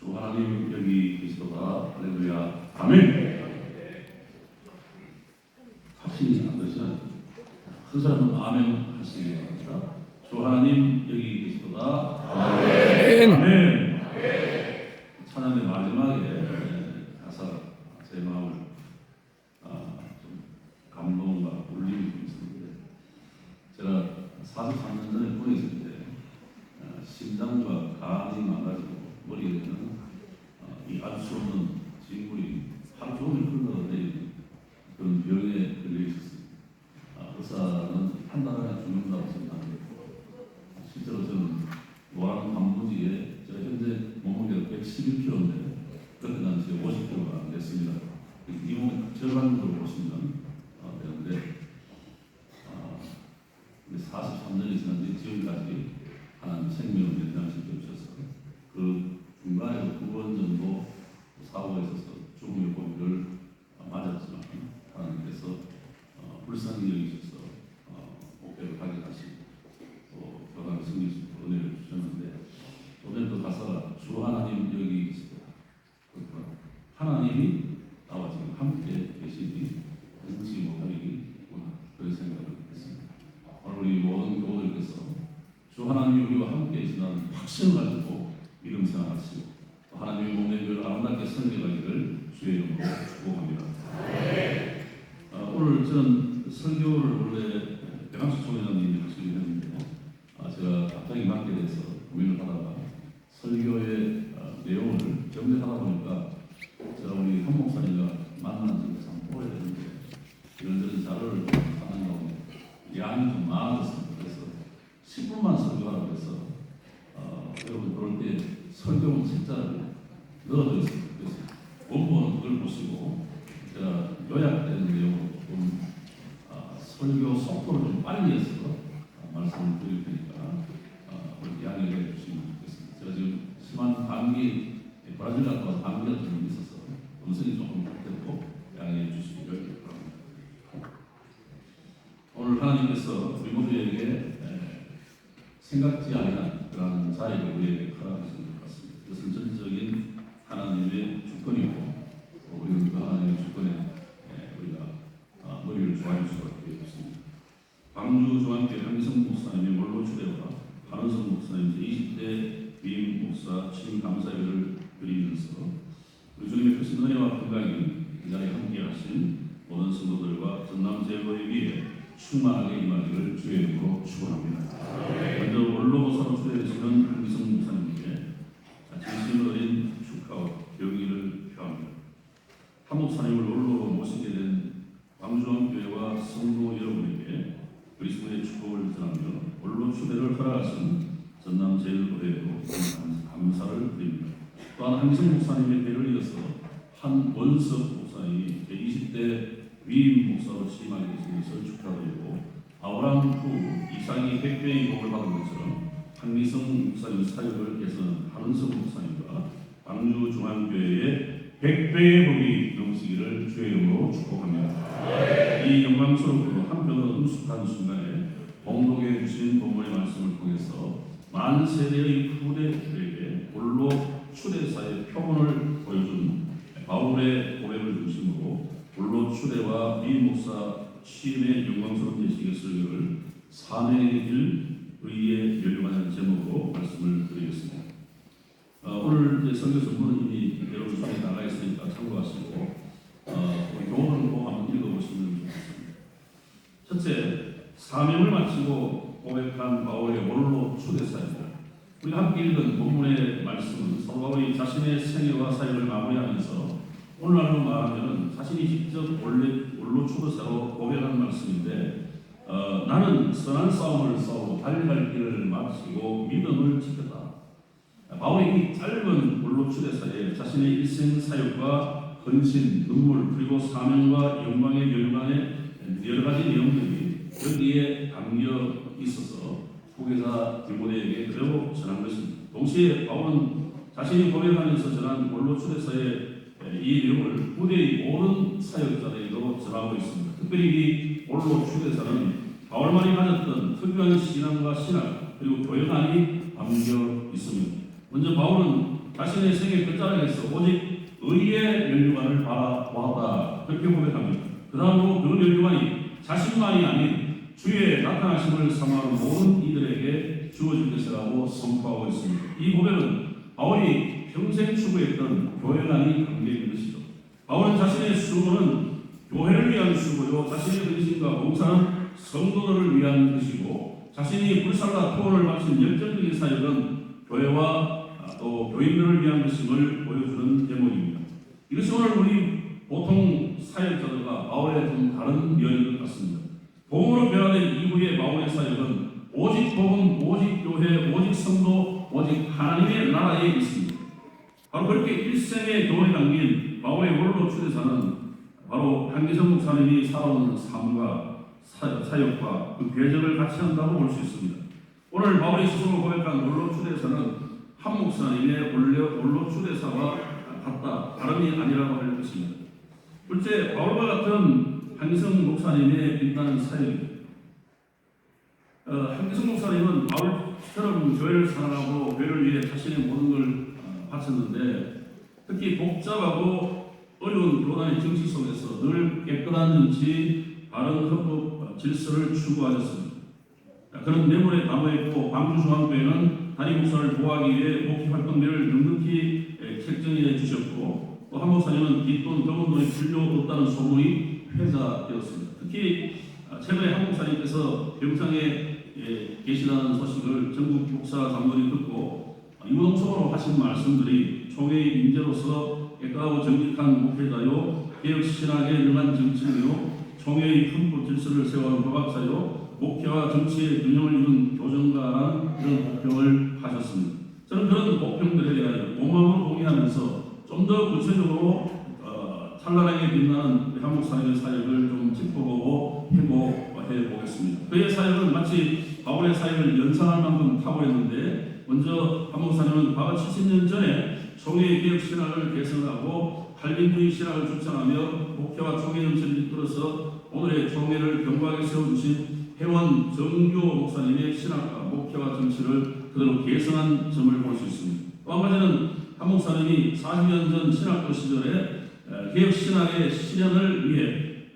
주 하나님 여기 계시도다. 할렐루야. 아멘. 확신이 안 되시나요? 그 사람은 아멘 하시기 바랍니다. 주 하나님 여기 계시도다. 아멘. 아멘. 찬양의 마지막에 가사 제 마음을 좀 감동과 울림이 좀 있었는데, 제가 43년 전에 군에 있을 때 심장과 간이 망가지고 머리에는 이 알 수 없는 진물이 하루 종일 흘러내리는 그런 병에 걸려 있었습니다. 의사는 한 달 안에 죽는다고 생각하는데, 실제로 저는 노란 단무지에 제가 현재 몸무게가 111kg인데 그때 당시에 50kg가 안 됐습니다. 이 몸의 절반으로 보시면 되는데, 43년이 지난 뒤 지금까지 하나님 생명을 연장시켜 주셔서 그 중간에 2번 정도 사고가 있어서 죽음의 고비를 맞았지만 하나님께서 불쌍히 여기셔서 목표를 가게 하시고 또 교단을 섬기시고 은혜를 주셨는데, 오늘 그 가사가 주 하나님 여기 계시다. 하나님이 나와 지금 함께 계시니 능치 못하리구나, 그런 생각을 했습니다. 오늘 우리 모든 교우들께서 주 하나님이 우리와 함께 계시다는 확신을 가지고 믿음 생활하시고 하나님의 몸의 교회를 아름답게 섬겨가기를 주의 이름으로 축복합니다. 오늘 저는 설교를 원래 배강수 총회장님이 하시긴 했는데, 제가 갑자기 맡게 돼서 고민을 하다가 설교의 내용을 정리하다 보니까 제가 우리 한 목사님과 만난 지가 참 오래됐는데 이런저런 자료를 받는 가운데 양이 좀 많아졌습니다. 그래서 10분만 설교하라고 해서 여러분 그럴 때 설교문 책자를 넣어져 있습니다. 그래서 원본은 그걸 보시고 제가 요약된 내용으로 조금 설교 속도를 좀 빨리 해서 말씀을 드릴 테니까 그렇게 양해해 주시면 좋겠습니다. 제가 지금 심한 감기, 브라질 갔다 와서 감기가 좀 있어서 음성이 조금 그렇고 양해해 주시기를 바랍니다. 오늘 하나님께서 우리 모두에게 생각지 아니한 그러한 자리를 우리에게 허락하신 것 같습니다. 이것은 전적인 하나님의 주권이고, 우리는 그 하나님의 주권에 우리가 머리를 조아릴 수밖에 없습니다. 광주 중앙교회 한기성 목사님의 원로 추대와 한원성 목사님 제20대 위임 목사 취임 감사회를 드리면서 우리 주님의 크신 은혜와 평강이 이 자리에 함께하신 모든 성도들과 전남 제보의 위에 충만하게 임하기를 주의 이름으로 축원합니다. 먼저 원로 목사로 추대되시는 한기성 목사님께 진심 어린 축하와 경의를 표합니다. 한 목사님을 원로로 모시게 된 광주원교회와 성도 여러분에게 그리스도의 축복을 전하며 원로 추대를 허락하신 전남제일교회로 감사를 드립니다. 또한 한기성 목사님의 배를 이어서 한원석 목사님이 제20대 위임 목사로 취임하게 되신 것을 축하드리고, 아브라함 후 이삭이 100배의 복을 받은 것처럼 한기성 목사님 사역을 개선한 한원석 목사님과 광주중앙교회의 100배의 복이 넘치기를 주의 이름으로 축복합니다. 이 영광스럽고 한편으로 음숙한 순간에 봉독해 주신 본문의 말씀을 통해서 만 세대의 후대들에게 원로 추대사의 표본을 보여준 바울의 고백을 중심으로 원로 추대와 위임 목사 취임의 영광스러운 예식의 설교를 사명의 길 의의 연료하는 제목으로 말씀을 드리겠습니다. 오늘 설교 전문은 이미 여러분 손에 나가 있으니까 참고하시고 교훈을 한번 읽어보시면 좋겠습니다. 첫째, 사명을 마치고 고백한 바울의 원로 추대사입니다. 우리가 함께 읽은 본문의 말씀은 사도 바울이 자신의 생애와 사역을 마무리하면서 오늘날로 말하면 자신이 직접 원로 추대사로 고백한 말씀인데, 나는 선한 싸움을 싸우고 달려갈 길을 마치고 믿음을 지켰다. 바울이 이 짧은 원로 추대사에 자신의 일생 사역과 헌신, 눈물, 그리고 사명과 영광의 열망의 여러 가지 내용들이 여기에 담겨 있어서 후계자 디모데에게 그대로 전한 것입니다. 동시에 바울은 자신이 고백하면서 전한 원로 추대사의 이 내용을 후대의 모든 사역자들에게도 전하고 있습니다. 특별히 이 원로 추대사는 바울만이 가졌던 특유한 신앙과 신학 그리고 교연함이 담겨 있습니다. 먼저 바울은 자신의 생애 끝자락에서 오직 의의 면류관을 바라보았다. 그렇게 고백합니다. 그 다음으로 그 면류관이 자신만이 아닌 주의 나타나심을 사모하는 모든 이들에게 주어질 것이라고 선포하고 있습니다. 이 고백은 바울이 평생 추구했던 교회만이 관계인 것이죠. 바울은 자신의 수고는 교회를 위한 수고요, 자신의 근심과 봉사는 성도들을 위한 것이고, 자신이 불살라 투혼을 마친 열정적인 사역은 교회와 또 교인들을 위한 것임을 보여주는 제목입니다. 이것이 오늘 우리 보통 사역자들과 바울의 좀 다른 면인 것 같습니다. 복음으로 변화된 이후의 바울의 사역은 오직 복음, 오직 교회, 오직 성도, 오직 하나님의 나라에 있습니다. 바로 그렇게 일생의 교훈이 담긴 바울의 원로 추대사는 바로 한기성 목사님이 살아온 삶과 사역과 그 궤적을 같이 한다고 볼 수 있습니다. 오늘 바울이 스스로 고백한 원로 추대사는 한 목사님의 원로 추대사와 같다, 다름이 아니라고 할 것입니다. 둘째, 바울과 같은 한기성 목사님의 빛나는 사역입니다. 한기성 목사님은 바울처럼 교회를 사랑하고 교회를 위해 자신의 모든 걸 바쳤는데, 특히 복잡하고 어려운 교단의 정치 속에서 늘 깨끗한 정치, 바른 헌법 질서를 추구하셨습니다. 그런 내물에 담아있고 광주중앙교회는 단임 목사를 보호하기 위해 목회 활동비를 넉넉히 책정해 주셨고, 또 한 목사님은 뒷돈 적은 돈이 필요 없다는 소문이 회자되었습니다. 특히 최근에 한 목사님께서 병상에 계시다는 소식을 전국 목사 장로들이 듣고 유동적으로 하신 말씀들이 총회의 인재로서 깨끗하고 정직한 목회자요, 개혁신학에 능한 정치인이요, 총회의 헌법 질서를 세워가는 법학사요, 목회와 정치의 균형을 이룬 교정가라는 그런 복평을 하셨습니다. 저는 그런 복평들에 대하여 온마음으로 동의하면서 좀 더 구체적으로 찬란하게 빛나는 한 목사님의 사역을 좀 짚어보고 회고해 보겠습니다. 그의 사역은 마치 바울의 사역을 연상할 만큼 탁월했는데, 먼저 한 목사님은 과거 70년 전에 총회의 개혁 신학을 개선하고 칼빈주의 신학을 추천하며 목회와 총회 정치를 이끌어서 오늘의 총회를 견고하게 세워주신 회원 정교 목사님의 신학과 목회와 정치를 그대로 개선한 점을 볼 수 있습니다. 또 한 가지는 한 목사님이 40년 전 신학교 시절에 개혁 신학의 실현을 위해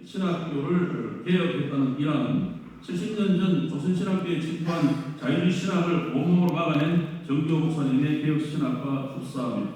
신학교를 개혁했다는 일화는 70년 전 조선신학교에 침투한 자유주의 신학을 온몸으로 막아낸 정교 목사님의 개혁 신학과 흡사합니다.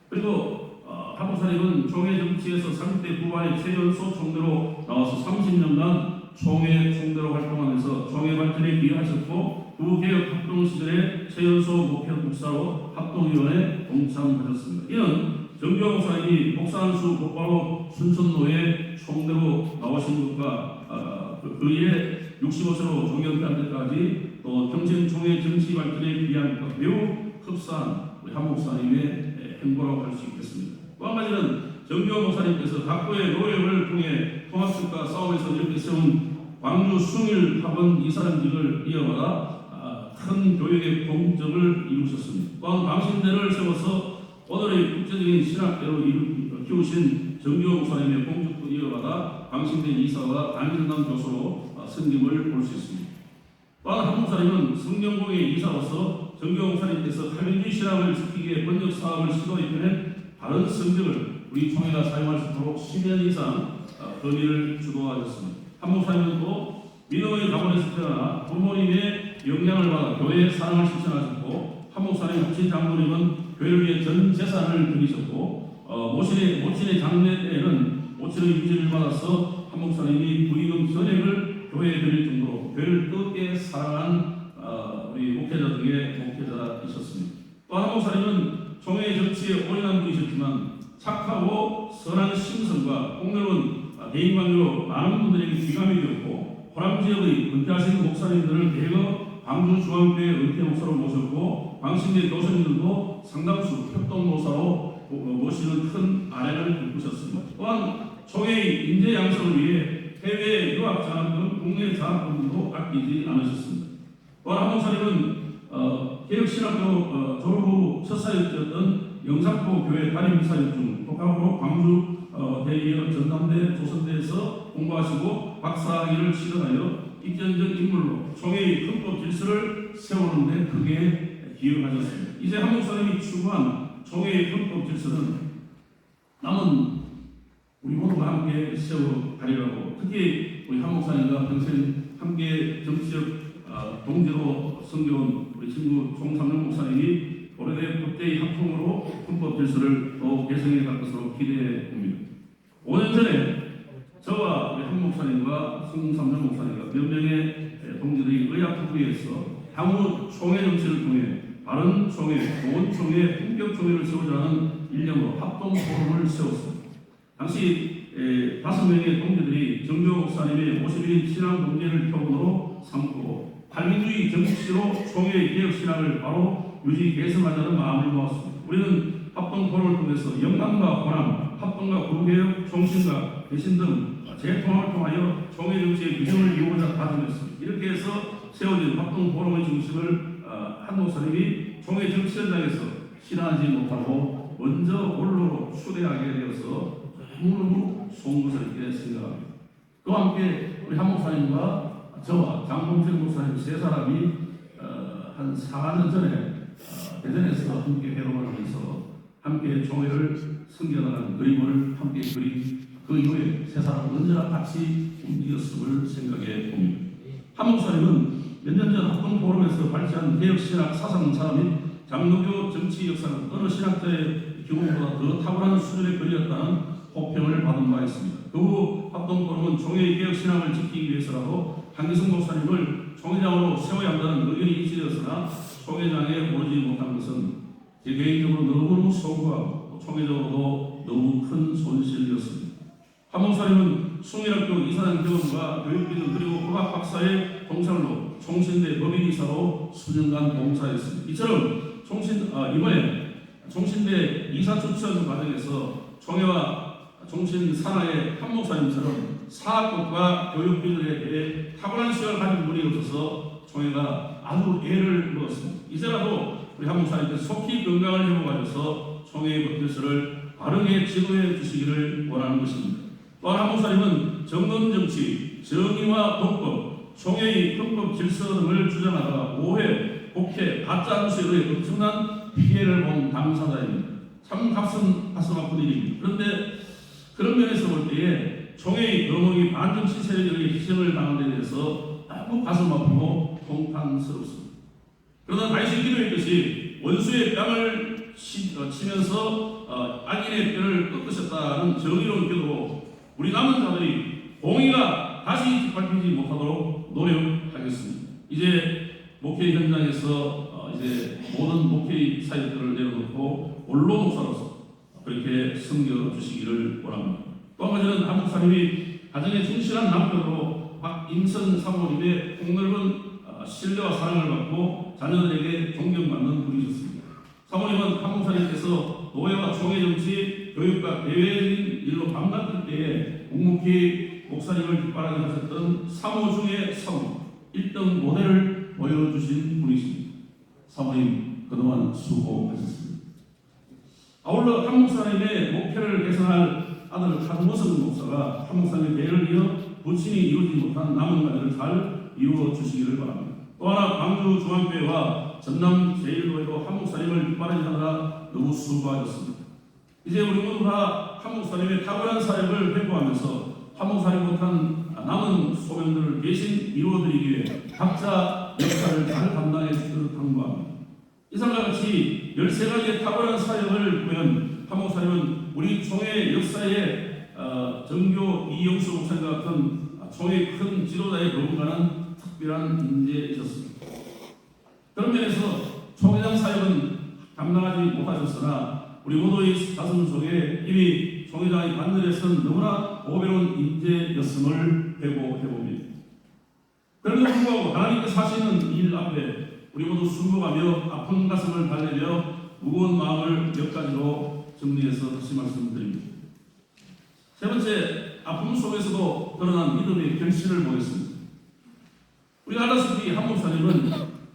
그리고 한 목사님은 총회 정치에서 30대 후반의 최연소 총대로 나와서 30년간 총회 총대로 활동하면서 총회 발전에 기여하셨고, 구개혁 합동 시절에 최연소 목회 목사로 합동위원회에 동참하셨습니다. 이는 정교 목사님이 목사한수 곧바로 순천로에 총대로 나오신 것과 그 일에 65세로 종연패할 때까지 또 경쟁총회 정치 발전에 기여한 것과 매우 흡사한 우리 한 목사님의 행보라고 할 수 있겠습니다. 또 한 가지는 정교 목사님께서 각고의 노력을 통해 통합적과 싸움에서 이렇게 세운 광주 숭일 학원 이사장직을 이어받아 큰 교육의 공적을 이루셨습니다. 또한 방신대를 세워서 오늘의 국제적인 신학대로 키우신 정교 목사님의 공적도 이어받아 방신대 이사와 안진남 교수로 승림을 볼 수 있습니다. 또한 한 목사님은 성경공회 이사로서 정교 목사님께서 칼빈주의 신학을 지키기 위해 번역 사업을 시도했던 바른 성경을 우리 총회가 사용할 수 있도록 10년 이상 건의를 주도하셨습니다. 한 목사님은 또 민원의 가문에서 태어나 부모님의 영향을 받아 교회의 사랑을 실천하셨고, 한 목사님 목신 장로님은 교회를 위해 전 재산을 드리셨고, 모친의 장례 때에는 모친의 유지를 받아서 한 목사님이 부의금 전액을 교회에 드릴 정도로 교회를 뜨겁게 사랑한 우리 목회자 중에 목회자이셨습니다. 또 한 목사님은 총회 정치에 올인한 분이셨지만 착하고 선한 심성과 폭넓은 대인관계로 많은 분들에게 귀감이 되었고, 호남 지역의 은퇴하신 목사님들을 대거 광주중앙교회 은퇴 목사로 모셨고, 광신대 교수님들도 상당수 협동목사로 모시는 큰 아뢰를 베푸셨습니다. 또한 총회의 인재 양성을 위해 해외 유학 장학 등 국내 장학금도 아끼지 않으셨습니다. 또한 한 목사님은 개혁신학교 졸업 후 첫 사역이었던 영산포 교회 담임 사역 중 독학으로 광주 대이어 전남대 조선대에서 공부하시고 박사학위를 취득하여 입전적 인물로 총회의 헌법 질서를 세우는 데 크게 기여하셨습니다. 이제 한 목사님이 추구한 총회의 헌법 질서는 남은 우리 모두가 함께 세워가리라고, 특히 우리 한 목사님과 평생 함께 정치적 동지로 섬겨온 우리 친구 송삼룡 목사님이 올해의 법대의 합통으로 헌법 질서를 더욱 개성해 갈 것으로 기대해 봅니다. 5년 전에 저와 우리 한 목사님과 송삼룡 목사님과 몇 명의 동지들이 의학투구에서 향후 총회 정치를 통해 바른 총회, 좋은 총회, 품격 총회를 세우자는 일념으로 합동 포럼을 세웠습니다. 당시 5명의 동지들이 정교 목사님의 51인 신앙 동지를 표본으로 삼고 팔민주의 정치로 총회 개혁 신앙을 바로 유지 개선하자는 마음을 모았습니다. 우리는 합동 포럼을 통해서 영광과 고난, 합동과 구개혁, 종신과 배신 등 재통합을 통하여 총회 정치의 비전을 이루고자 다짐했습니다. 이렇게 해서 세워진 합동 포럼의 중심을 한 목사님이 총회 정치 현장에서 실현하지 못하고 먼저 원로로 추대하게 되어서 너무너무 송구스럽게 생각합니다. 그와 함께 우리 한 목사님과 저와 장봉생 목사님 세 사람이 한 4년 전에 대전에서 함께 회동을 하면서 함께 총회를 승계하는 그림을 함께 그린 그 이후에 세 사람은 언제나 같이 움직였음을 생각해 봅니다. 한 목사님은 몇 년 전 합동 포럼에서 발제한 개혁신학 사상차 및 장로교 정치 역사는 어느 신학자의 경험보다 더 탁월한 수준의 글이었다는 호평을 받은 바 있습니다. 그 후 합동 포럼은 총회의 개혁신학을 지키기 위해서라도 한기성 목사님을 총회장으로 세워야 한다는 의견이 일치되었으나 총회장에 오르지 못한 것은 제 개인적으로 너무너무 소구하고 총회적으로도 너무 큰 손실이었습니다. 한 목사님은 숭일학교 이사장 경험과 교육비전 그리고 국악 박사의 동창으로 총신대 법인이사로 수년간 봉사했습니다. 이처럼 이번에 총신대 이사 추천 과정에서 총회와 종신 산하의 한 목사님처럼 사학국과 교육비전에 대해 탁월한 시각을 가진 분이 없어서 총회가 아주 애를 먹었습니다. 이제라도 우리 한 목사님께서 속히 건강을 회복하셔서 총회의 법질서를 바르게 지도해 주시기를 원하는 것입니다. 또한 한 목사님은 정권정치, 정의와 독법, 총회의 헌법 질서 등을 주장하다가 오해, 곡해, 가짜 뉴스에 의해 엄청난 피해를 본 당사자입니다. 참 가슴 아픈 일입니다. 그런데 그런 면에서 볼 때에 총회의 거목이 반정치 세력의 희생을 당한 데 대해서 너무 가슴 아프고 통탄스럽습니다. 그러나 다윗이 기도했듯이 원수의 뺨을 치면서 악인의 뼈를 꺾으셨다는 정의로운 기도로 우리 남은 자들이 공의가 다시 짓밟히지 못하도록 노력하겠습니다. 이제 목회 현장에서 이제 모든 목회 사역들을 내려놓고 원로 목사로서 그렇게 섬겨주시기를 원합니다. 또 한 가지는 한 목사님이 가정에 충실한 남편으로 박임선 사모님의 폭넓은 신뢰와 사랑을 받고 자녀들에게 존경받는 분이셨습니다. 사모님은 한 목사님께서 노예와 총회 정치, 교육과 대외적인 일로 밤낮을 때에 묵묵히 목사님을 뒷바라지 하셨던 사모 중의 사모, 1등 모델을 보여주신 분이십니다. 사모님 그동안 수고하셨습니다. 아울러 한 목사님의 목표를 개선할 아들 한모성 목사가 한 목사님의 대를 이어 부친이 이루지 못한 남은 과제를 잘 이루어 주시기를 바랍니다. 또 하나 광주 중앙교회와 전남 제1교회도 한 목사님을 뒷바라지 하느라 너무 수고하셨습니다. 이제 우리 모두 다 한 목사님의 탁월한 사역을 회고하면서 한 목사님 못한 남은 소명들을 대신 이루어드리기 위해 각자 역할을 잘 감당해 주시도록 당부합니다. 이상과 같이 13가지의 탁월한 사역을 보면 한 목사님은 우리 총회 역사에 정교 이영수 목사님과 같은 총회 큰 지도자에 버금가는 특별한 인재이셨습니다. 그런 면에서 총회장 사역은 감당하지 못하셨으나 우리 모두의 가슴 속에 이미 총회장의 반열에 선 너무나 오배로운 인재였음을 회고해봅니다. 그럼에도 불구하고 하나님께서 하시는 일 앞에 우리 모두 순복하며 아픈 가슴을 달래며 무거운 마음을 몇 가지로 정리해서 다시 말씀드립니다. 세 번째, 아픔 속에서도 드러난 믿음의 결실을 보겠습니다. 우리가 알다시피 한 목사님은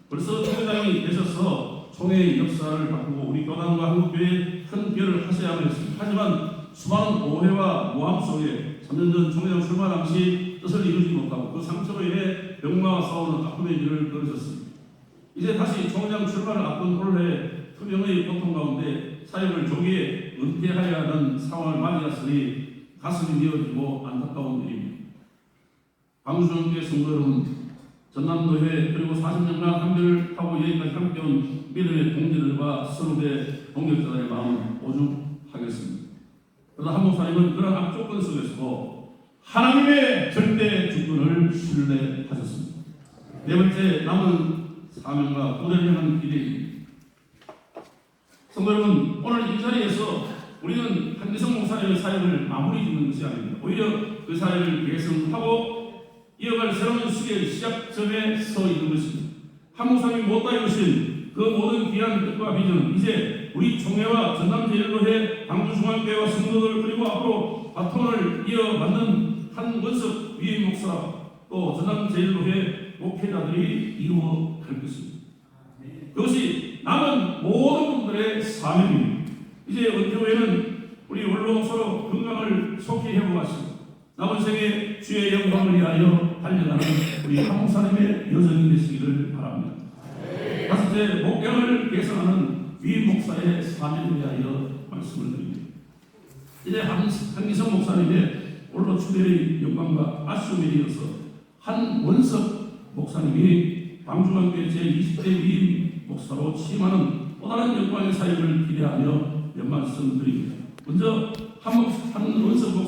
벌써 총회장이 되셔서 총회의 역사를 바꾸고 우리 교단과 한국교회에 큰 기여를 하셔야 하였습니다. 하지만 수많은 오해와 모함 속에 3년 전 총회장 출마 당시 뜻을 이루지 못하고 그 상처로 인해 병마와 싸우는 아픔의 길을 걸으셨습니다. 이제 다시 총회장 출마를 앞둔 올해 투명의 고통 가운데 사역을 조기에 은퇴해야 하는 상황을 맞이했으니 가슴이 미어지고 안타까운 일입니다. 광주정교회 성도 여러분, 전남도회 그리고 40년간 한별을 타고 여기까지 함께 온 믿음의 동지들과 선후배 동역자들의 마음은 오죽하겠습니다. 그러나 한 목사님은 그런 악조건 속에서도 하나님의 절대 주권을 신뢰하셨습니다. 네 번째, 남은 사명과 고대를 향한 기대입니다. 성도 여러분, 오늘 이 자리에서 우리는 한기성 목사님의 사역을 마무리 짓는 것이 아닙니다. 오히려 그 사역을 개선하고 이어갈 새로운 시대의 시작점에 서 있는 것입니다. 한 목사님이 못다 이루신 그 모든 귀한 뜻과 비전은 이제 우리 총회와 전남제일교회, 광주중앙교회와 성도들 그리고 앞으로 바톤을 이어받는 한 원석 위임 목사 또 전남제일교회 목회자들이 이루어갈 것입니다. 그것이 남은 모든 분들의 사명입니다. 이제 은퇴후에는 우리 원로 서로 건강을 속히 회복하시고 남은 생에 주의 영광을 위하여 달려가는 우리 한 목사님의 여정이 되시기를 바랍니다. 다섯째, 목양을 개선하는 위임 목사의 사명에 대하여 말씀을 드립니다. 이제 한기성 목사님의 원로 추대의 영광과 아쉬움에 이어서 한 원석 목사님이 광주광교회 제20대 위임 목사로 취임하는 또 다른 영광의 사역을 기대하며 몇 말씀 드립니다. 먼저 한 원석 목사